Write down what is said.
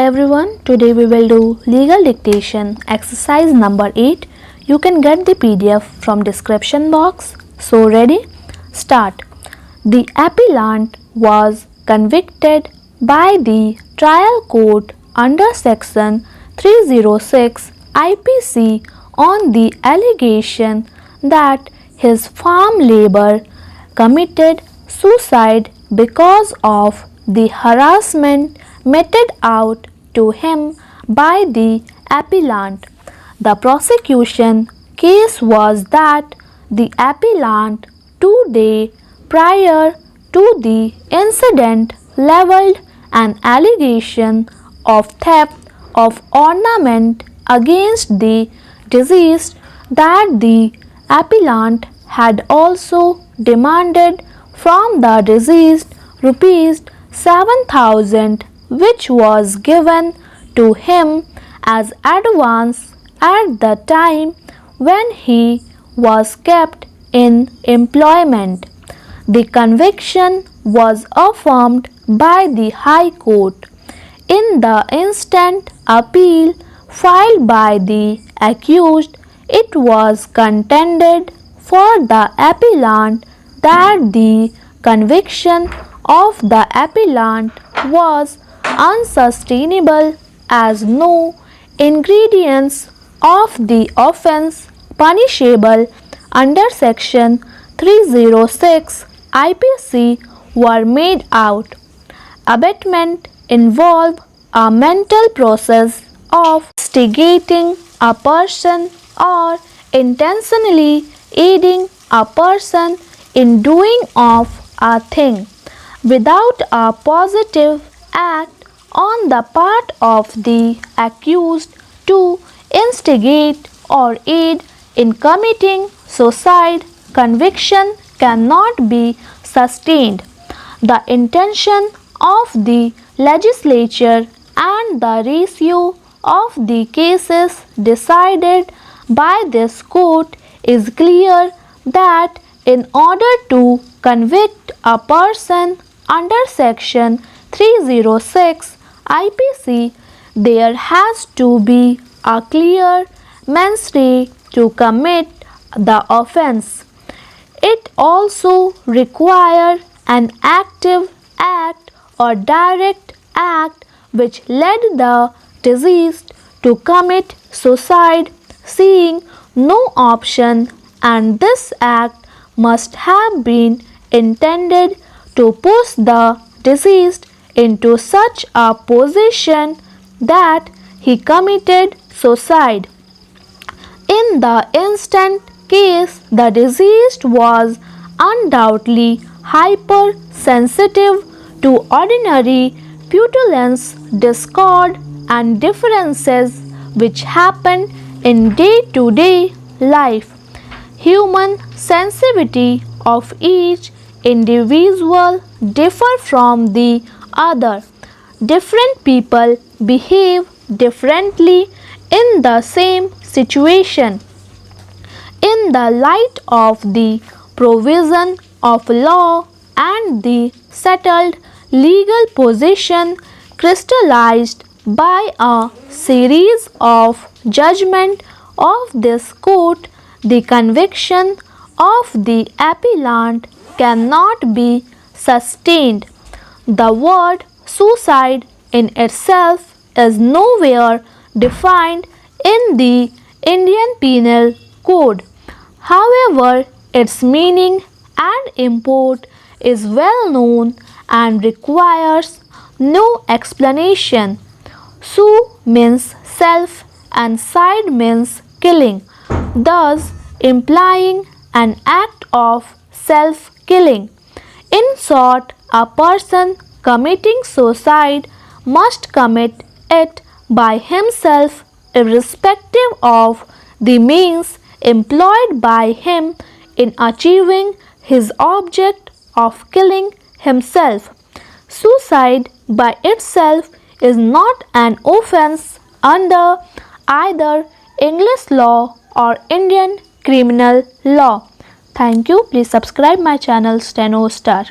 everyone, today we will do legal dictation exercise number 8. You can get the PDF from description box. So ready? Start. The appellant was convicted by the trial court under section 306 IPC on the allegation that his farm labor committed suicide because of the harassment meted out to him by the appellant. The prosecution case was that the appellant 2 days prior to the incident leveled an allegation of theft of ornament against the deceased that the appellant had also demanded from the deceased rupees 7,000, which was given to him as advance at the time when he was kept in employment. The conviction was affirmed by the High Court. In the instant appeal filed by the accused, it was contended for the appellant that the conviction of the appellant was unsustainable as no ingredients of the offence punishable under section 306 IPC were made out. Abatement involved a mental process of instigating a person or intentionally aiding a person in doing of a thing without a positive act on the part of the accused to instigate or aid in committing suicide. Conviction cannot be sustained. The intention of the legislature and the ratio of the cases decided by this court is clear that in order to convict a person under section 306 IPC, there has to be a clear mens rea to commit the offence. It also requires an active act or direct act which led the deceased to commit suicide, seeing no option, and this act must have been intended to push the deceased into such a position that he committed suicide. In the instant case, the deceased was undoubtedly hypersensitive to ordinary petulance, discord, and differences which happen in day-to-day life. Human sensitivity of each individual differ from the other. Different people behave differently in the same situation. In the light of the provision of law and the settled legal position crystallized by a series of judgments of this court, the conviction of the appellant cannot be sustained. The word suicide in itself is nowhere defined in the Indian Penal Code. However, its meaning and import is well known and requires no explanation. Su means self and side means killing, thus implying an act of self-killing. In short, a person committing suicide must commit it by himself irrespective of the means employed by him in achieving his object of killing himself. Suicide by itself is not an offence under either English law or Indian criminal law. Thank you. Please subscribe my channel Steno Star.